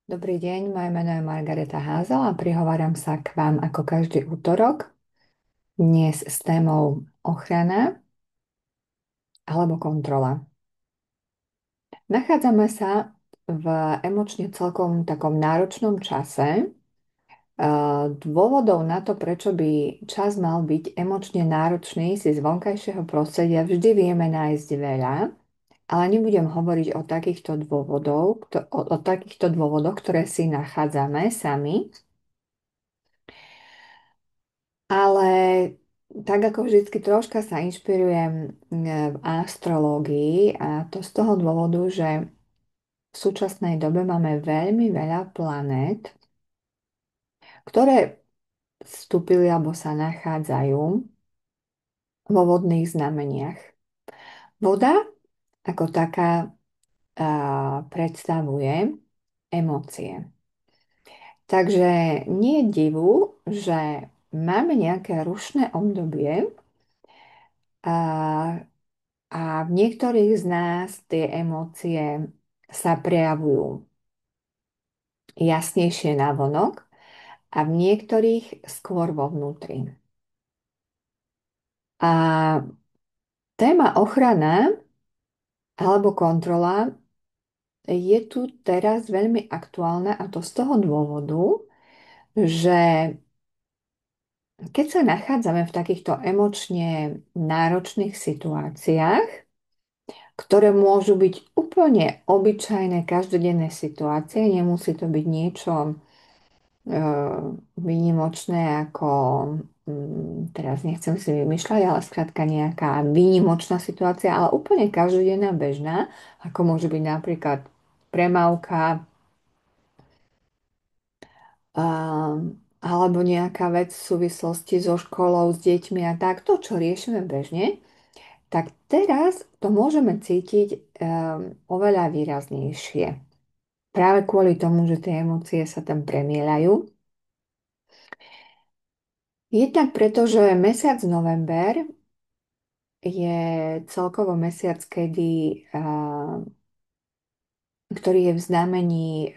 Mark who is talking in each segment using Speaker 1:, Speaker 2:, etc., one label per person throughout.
Speaker 1: Dobrý deň, moje meno je Margareta Házel a prihováram sa k vám ako každý útorok, dnes s témou ochrana alebo kontrola. Nachádzame sa v emočne celkom takom náročnom čase. Dôvodov na to, prečo by čas mal byť emočne náročný, si z vonkajšieho prostredia vždy vieme nájsť veľa, ale nebudem hovoriť o takýchto dôvodoch, ktoré si nachádzame sami. Ale tak ako vždycky troška sa inšpirujem v astrológii a to z toho dôvodu, že v súčasnej dobe máme veľmi veľa planét, ktoré vstúpili alebo sa nachádzajú vo vodných znameniach. Voda ako taká predstavuje emócie. Takže nie je divu, že máme nejaké rušné obdobie, a A v niektorých z nás tie emócie sa prejavujú jasnejšie navonok a v niektorých skôr vo vnútri. A téma ochrana alebo kontrola je tu teraz veľmi aktuálna a to z toho dôvodu, že keď sa nachádzame v takýchto emočne náročných situáciách, ktoré môžu byť úplne obyčajné každodenné situácie, nemusí to byť niečo výnimočné ako, teraz nechcem si vymýšľať, ale skrátka nejaká výnimočná situácia, ale úplne každodenná, bežná, ako môže byť napríklad premávka, alebo nejaká vec v súvislosti so školou, s deťmi a tak, to, čo riešime bežne, tak teraz to môžeme cítiť oveľa výraznejšie. Práve kvôli tomu, že tie emócie sa tam premieľajú. Jednak preto, že mesiac november je celkovo mesiac, ktorý je v znamení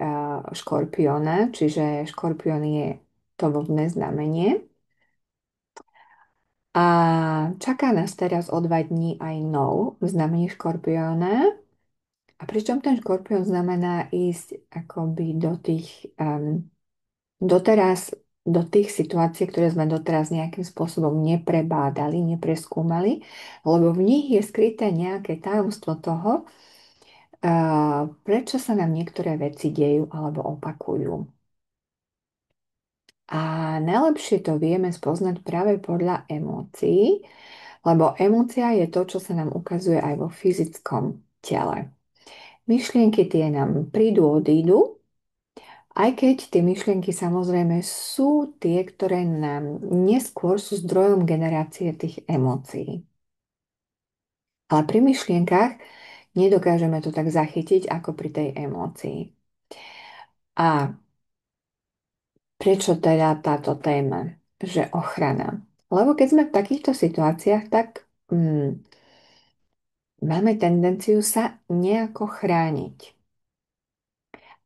Speaker 1: škorpióna, čiže škorpión je to vodné znamenie. A čaká nás teraz o 2 dní aj nov v znamení škorpióna. A pričom ten škorpión znamená ísť akoby doteraz, do tých situácií, ktoré sme doteraz nejakým spôsobom neprebádali, nepreskúmali, lebo v nich je skryté nejaké tajomstvo toho, prečo sa nám niektoré veci dejú alebo opakujú. A najlepšie to vieme spoznať práve podľa emócií, lebo emócia je to, čo sa nám ukazuje aj vo fyzickom tele. Myšlienky tie nám prídu, odídu, aj keď tie myšlienky samozrejme sú tie, ktoré nám neskôr sú zdrojom generácie tých emócií. Ale pri myšlienkach nedokážeme to tak zachytiť ako pri tej emócii. A prečo teda táto téma, že ochrana? Lebo keď sme v takýchto situáciách, tak máme tendenciu sa nejako chrániť.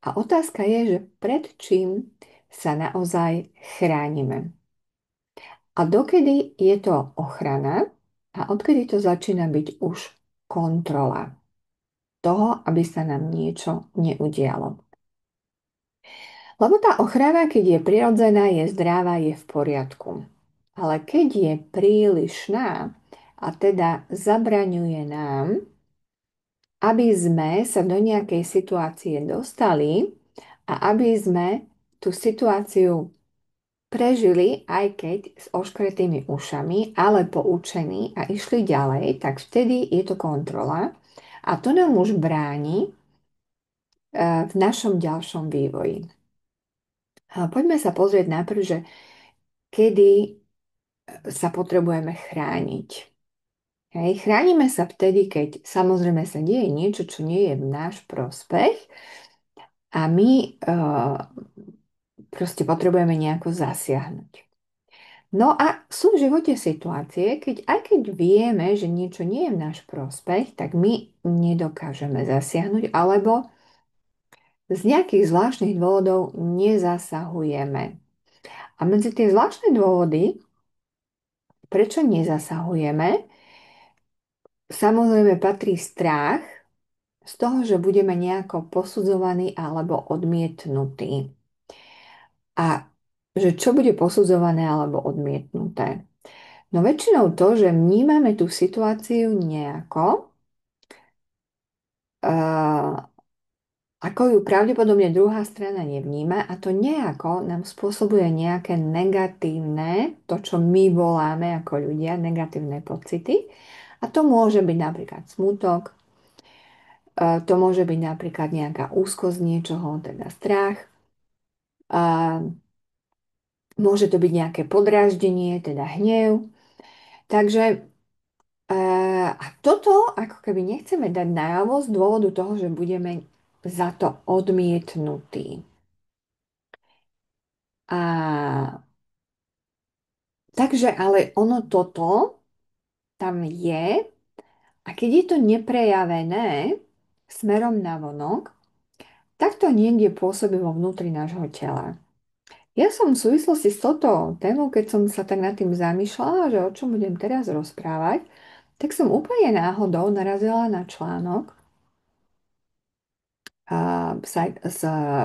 Speaker 1: A otázka je, že pred čím sa naozaj chránime. A dokedy je to ochrana a odkedy to začína byť už kontrola toho, aby sa nám niečo neudialo. Lebo tá ochrana, keď je prirodzená, je zdravá, je v poriadku. Ale keď je prílišná a teda zabraňuje nám, aby sme sa do nejakej situácie dostali a aby sme tú situáciu prežili, aj keď s oškretými ušami, ale poučení a išli ďalej, tak vtedy je to kontrola a to nám už bráni v našom ďalšom vývoji. A poďme sa pozrieť najprv, že kedy sa potrebujeme chrániť. Hej, chránime sa vtedy, keď samozrejme sa deje niečo, čo nie je v náš prospech a my proste potrebujeme nejako zasiahnuť. No a sú v živote situácie, aj keď vieme, že niečo nie je v náš prospech, tak my nedokážeme zasiahnuť, alebo z nejakých zvláštnych dôvodov nezasahujeme. A medzi tie zvláštne dôvody, prečo nezasahujeme, samozrejme patrí strach z toho, že budeme nejako posudzovaní alebo odmietnutí. A že čo bude posudzované alebo odmietnuté? No väčšinou to, že vnímame tú situáciu nejako, uh, ako ju pravdepodobne druhá strana nevníma a to nejako nám spôsobuje nejaké negatívne, to čo my voláme ako ľudia, negatívne pocity. A to môže byť napríklad smútok, to môže byť napríklad nejaká úzkosť niečoho, teda strach, a môže to byť nejaké podráždenie, teda hnev. Takže a toto ako keby nechceme dať najavo z dôvodu toho, že budeme za to odmietnutí. A takže ale ono toto tam je a keď je to neprejavené smerom na vonok, tak to niekde pôsobí vo vnútri nášho tela. Ja som v súvislosti s touto témou, keď som sa tak nad tým zamýšľala, že o čom budem teraz rozprávať, tak som úplne náhodou narazila na článok z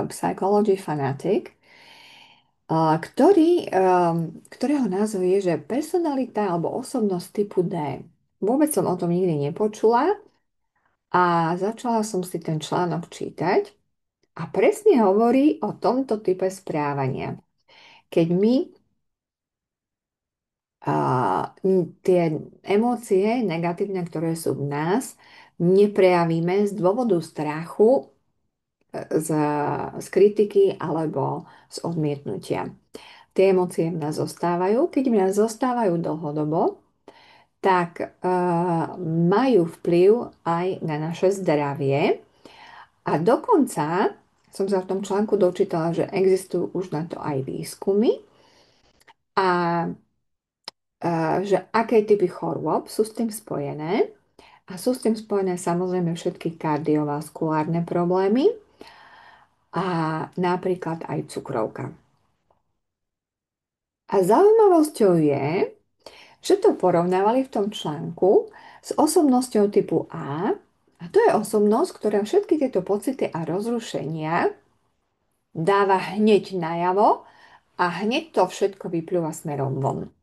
Speaker 1: Psychology Fanatic, ktorého názov je, že personalita alebo osobnosť typu D. Vôbec som o tom nikdy nepočula a začala som si ten článok čítať a presne hovorí o tomto type správania. Keď my tie emócie negatívne, ktoré sú v nás, neprejavíme z dôvodu strachu, z, z kritiky alebo z odmietnutia. Tie emócie v nás zostávajú. Keď v nás zostávajú dlhodobo, tak majú vplyv aj na naše zdravie. A dokonca som sa v tom článku dočítala, že existujú už na to aj výskumy a že aké typy chorôb sú s tým spojené. A sú s tým spojené samozrejme všetky kardiovaskulárne problémy a napríklad aj cukrovka. A zaujímavosťou je, že to porovnávali v tom článku s osobnosťou typu A. A to je osobnosť, ktorá všetky tieto pocity a rozrušenia dáva hneď najavo a hneď to všetko vyplúva smerom von.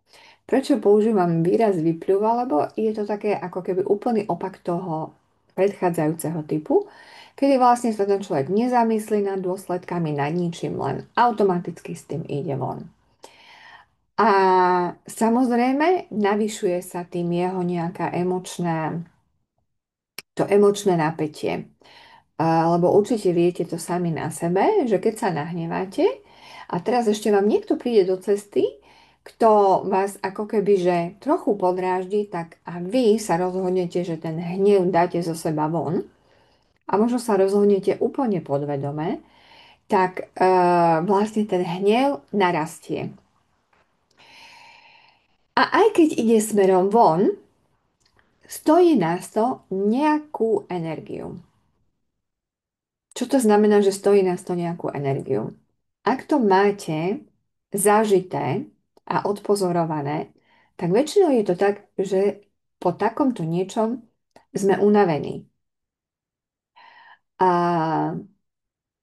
Speaker 1: Prečo používam výraz vyplúva? Lebo je to také ako keby úplný opak toho predchádzajúceho typu, kedy vlastne sa ten človek nezamyslí nad dôsledkami, nad ničím, len automaticky s tým ide von. A samozrejme, navyšuje sa tým jeho nejaká to emočné napätie. Lebo určite viete to sami na sebe, že keď sa nahneváte a teraz ešte vám niekto príde do cesty, kto vás ako keby že trochu podráždi, tak a vy sa rozhodnete, že ten hnev dáte zo seba von a možno sa rozhodnete úplne podvedome, tak vlastne ten hnev narastie. A aj keď ide smerom von, stojí nás to nejakú energiu. Čo to znamená, že stojí nás to nejakú energiu? Ak to máte zažité a odpozorované, tak väčšinou je to tak, že po takomto niečom sme unavení. A,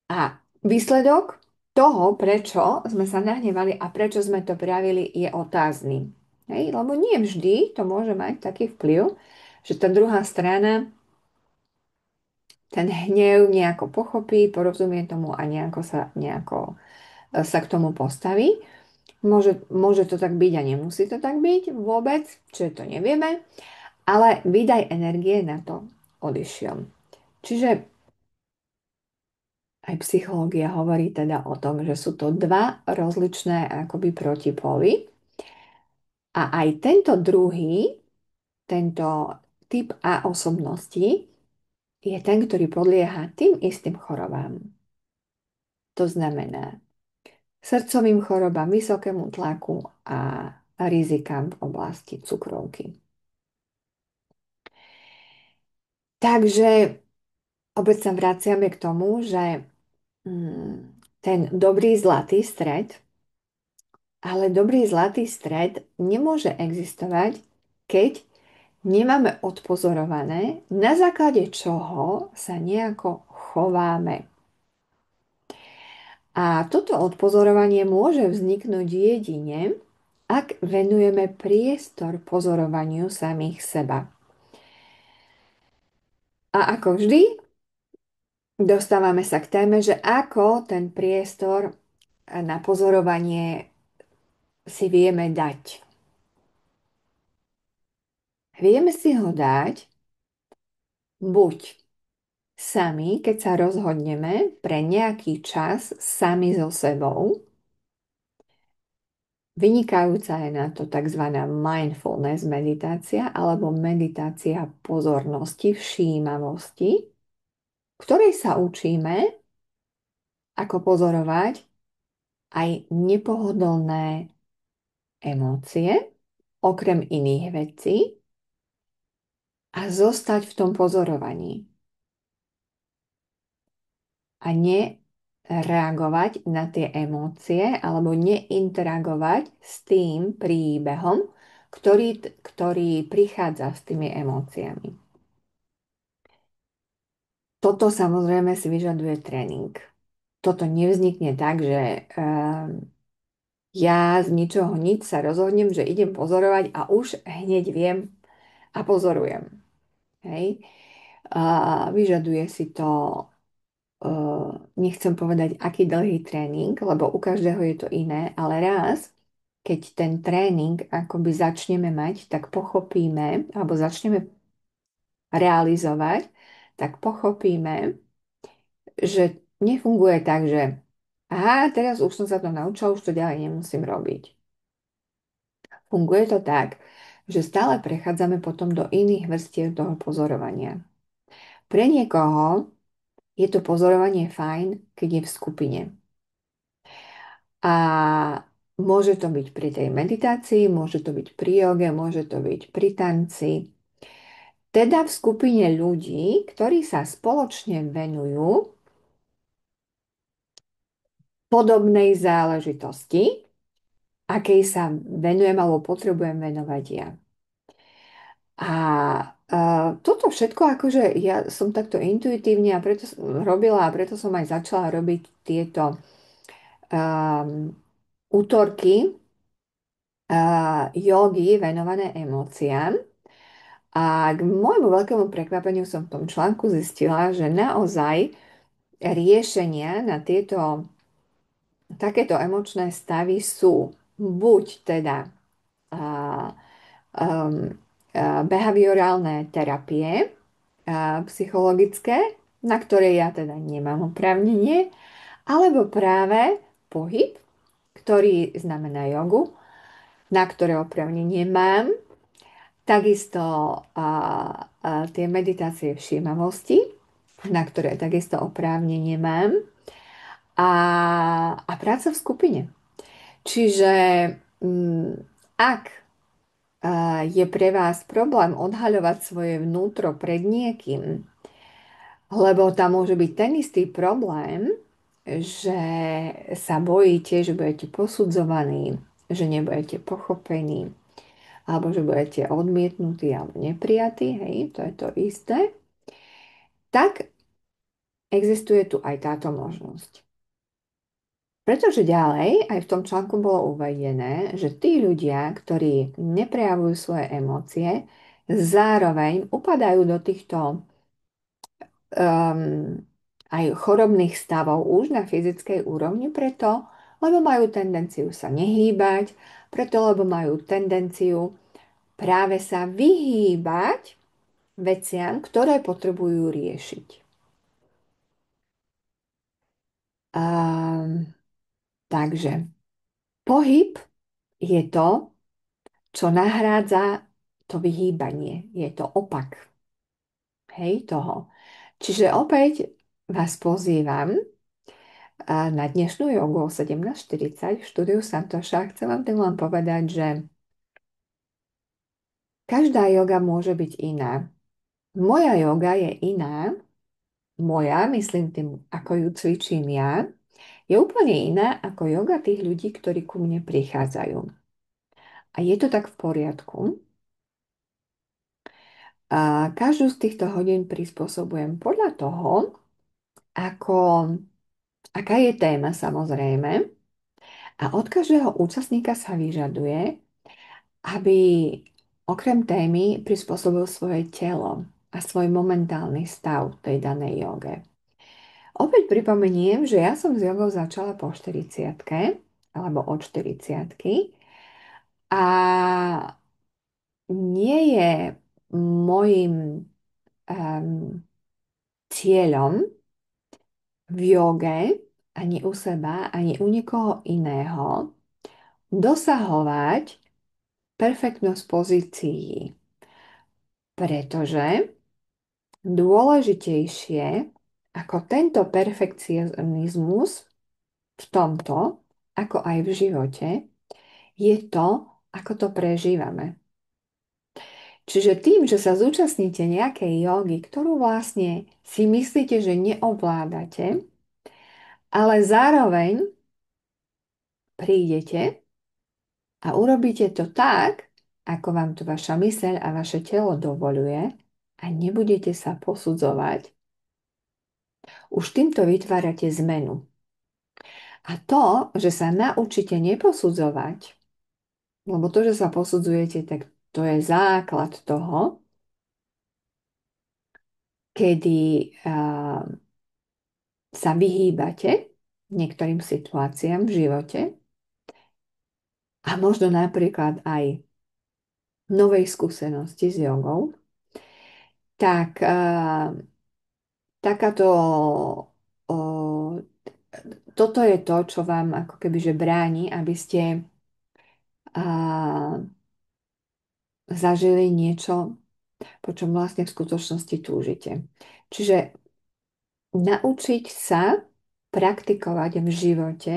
Speaker 1: a výsledok toho, prečo sme sa nahnevali a prečo sme to prejavili, je otázny. Hej? Lebo nie vždy to môže mať taký vplyv, že tá druhá strana ten hnev nejako pochopí, porozumie tomu a nejako sa k tomu postaví. Môže to tak byť a nemusí to tak byť vôbec, čiže to nevieme, ale výdaj energie na to odišiel. Čiže aj psychológia hovorí teda o tom, že sú to dva rozličné akoby protipóly a aj tento typ A osobnosti je ten, ktorý podlieha tým istým chorobám. To znamená srdcovým chorobám, vysokému tlaku a rizikám v oblasti cukrovky. Takže opäť sa vraciame k tomu, že ten dobrý zlatý stred, ale dobrý zlatý stred nemôže existovať, keď nemáme odpozorované, na základe čoho sa nejako chováme. A toto odpozorovanie môže vzniknúť jedine, ak venujeme priestor pozorovaniu samých seba. A ako vždy, dostávame sa k téme, že ako ten priestor na pozorovanie si vieme dať. Vieme si ho dať buď sami, keď sa rozhodneme pre nejaký čas sami so sebou. Vynikajúca je na to tzv. Mindfulness meditácia alebo meditácia pozornosti, všímavosti, ktorej sa učíme, ako pozorovať aj nepohodlné emócie, okrem iných vecí, a zostať v tom pozorovaní. A nereagovať na tie emócie alebo neinteragovať s tým príbehom, ktorý prichádza s tými emóciami. Toto samozrejme si vyžaduje tréning. Toto nevznikne tak, že ja z ničoho nič sa rozhodnem, že idem pozorovať a už hneď viem a pozorujem. Hej. Vyžaduje si to, nechcem povedať, aký dlhý tréning, lebo u každého je to iné, ale raz, keď ten tréning akoby začneme mať, tak pochopíme, alebo začneme realizovať, tak pochopíme, že nefunguje tak, že aha, teraz už som sa to naučil, už to ďalej nemusím robiť. Funguje to tak, že stále prechádzame potom do iných vrstiev toho pozorovania. Pre niekoho je to pozorovanie fajn, keď je v skupine. A môže to byť pri tej meditácii, môže to byť pri joge, môže to byť pri tanci. Teda v skupine ľudí, ktorí sa spoločne venujú podobnej záležitosti, akej sa venujem alebo potrebujem venovať ja. A toto všetko, akože ja som takto intuitívne a preto som robila a preto som aj začala robiť tieto útorky jogy venované emóciám. A k môjmu veľkému prekvapeniu som v tom článku zistila, že naozaj riešenia na takéto emočné stavy sú buď teda um, behaviorálne terapie psychologické, na ktoré ja teda nemám oprávnenie, alebo práve pohyb, ktorý znamená jogu, na ktoré oprávnenie mám, takisto tie meditácie všímavosti, na ktoré takisto oprávnenie mám, a práca v skupine. Čiže ak je pre vás problém odhaľovať svoje vnútro pred niekým, lebo tam môže byť ten istý problém, že sa bojíte, že budete posudzovaní, že nebudete pochopení, alebo že budete odmietnutí alebo neprijatí, hej, to je to isté, tak existuje tu aj táto možnosť. Pretože ďalej, aj v tom článku bolo uvedené, že tí ľudia, ktorí neprejavujú svoje emócie, zároveň upadajú do týchto aj chorobných stavov už na fyzickej úrovni preto, lebo majú tendenciu sa nehýbať, preto, lebo majú tendenciu práve sa vyhýbať veciam, ktoré potrebujú riešiť. Takže pohyb je to, čo nahrádza to vyhýbanie. Je to opak. Hej, toho. Čiže opäť vás pozývam na dnešnú jogu o 17:40 v štúdiu Santoša. Chcem vám tým len povedať, že každá joga môže byť iná. Moja joga je iná moja, myslím tým, ako ju cvičím ja, je úplne iná ako joga tých ľudí, ktorí ku mne prichádzajú. A je to tak v poriadku. A každú z týchto hodín prispôsobujem podľa toho, ako, aká je téma samozrejme. A od každého účastníka sa vyžaduje, aby okrem témy prispôsobil svoje telo a svoj momentálny stav tej danej joge. Opäť pripomeniem, že ja som s jogou začala po 40 alebo od 40 a nie je môjim cieľom v joge ani u seba, ani u nikoho iného dosahovať perfektnosť pozícií, pretože dôležitejšie ako tento perfekcionizmus v tomto, ako aj v živote, je to, ako to prežívame. Čiže tým, že sa zúčastníte nejakej jogy, ktorú vlastne si myslíte, že neovládate, ale zároveň prídete a urobíte to tak, ako vám to vaša myseľ a vaše telo dovoluje a nebudete sa posudzovať, už týmto vytvárate zmenu. A to, že sa naučíte neposudzovať, lebo to, že sa posudzujete, tak to je základ toho, kedy sa vyhýbate niektorým situáciám v živote a možno napríklad aj novej skúsenosti s jogou, tak takáto toto je to, čo vám ako keby že bráni, aby ste zažili niečo, po čom vlastne v skutočnosti túžite. Čiže naučiť sa praktikovať v živote,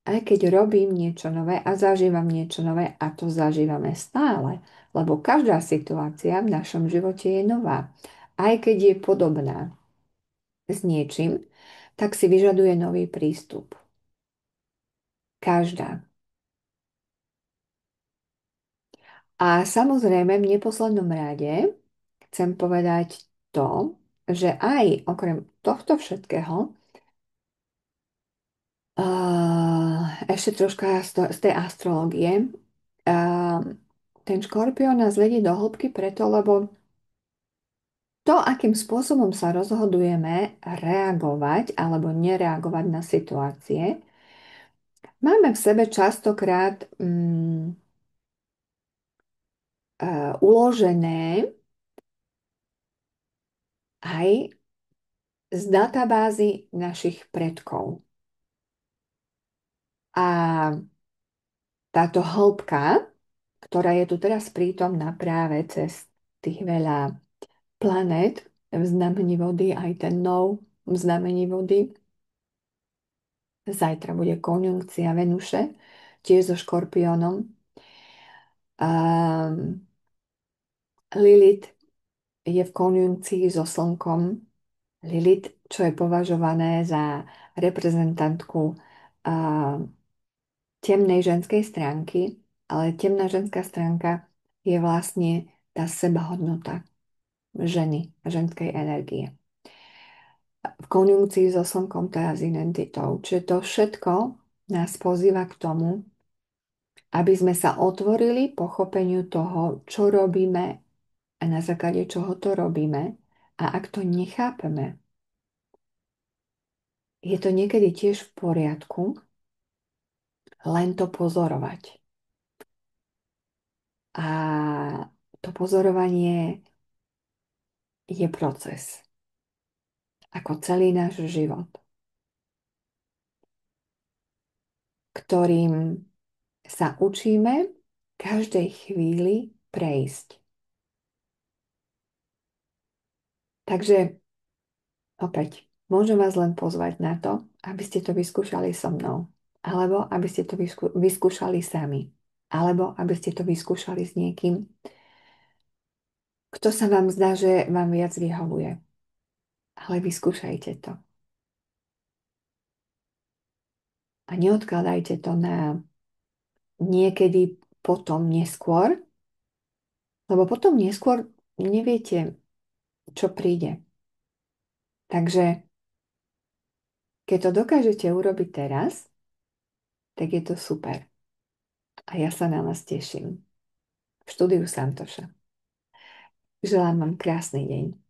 Speaker 1: aj keď robím niečo nové a zažívam niečo nové, a to zažívame stále, lebo každá situácia v našom živote je nová. Aj keď je podobná s niečím, tak si vyžaduje nový prístup. Každá. A samozrejme, v neposlednom rade chcem povedať to, že aj okrem tohto všetkého, ešte troška z tej astrológie, ten škorpión nás vedie do hĺbky preto, lebo to, akým spôsobom sa rozhodujeme reagovať alebo nereagovať na situácie, máme v sebe častokrát uložené aj z databázy našich predkov. A táto hĺbka, ktorá je tu teraz prítomná práve cez tých veľa planét v znamení vody, aj ten nov v znamení vody. Zajtra bude konjunkcia Venuše, tiež so Škorpiónom. Lilith je v konjunkcii so Slnkom. Lilith, čo je považované za reprezentantku temnej ženskej stránky, ale temná ženská stránka je vlastne tá sebahodnota ženy, ženskej energie. V konjunkcii so Slnkom, teda s identitou. Čiže to všetko nás pozýva k tomu, aby sme sa otvorili pochopeniu toho, čo robíme a na základe čoho to robíme. A ak to nechápeme, je to niekedy tiež v poriadku len to pozorovať. A to pozorovanie je proces, ako celý náš život, ktorým sa učíme každej chvíli prejsť. Takže opäť, môžem vás len pozvať na to, aby ste to vyskúšali so mnou, alebo aby ste to vyskúšali sami, alebo aby ste to vyskúšali s niekým, kto sa vám zdá, že vám viac vyhovuje. ale vyskúšajte to. A neodkladajte to na niekedy potom neskôr, lebo potom neskôr neviete, čo príde. Takže keď to dokážete urobiť teraz, tak je to super. A ja sa na vás teším v štúdiu Santoša. Želám vám krásny deň.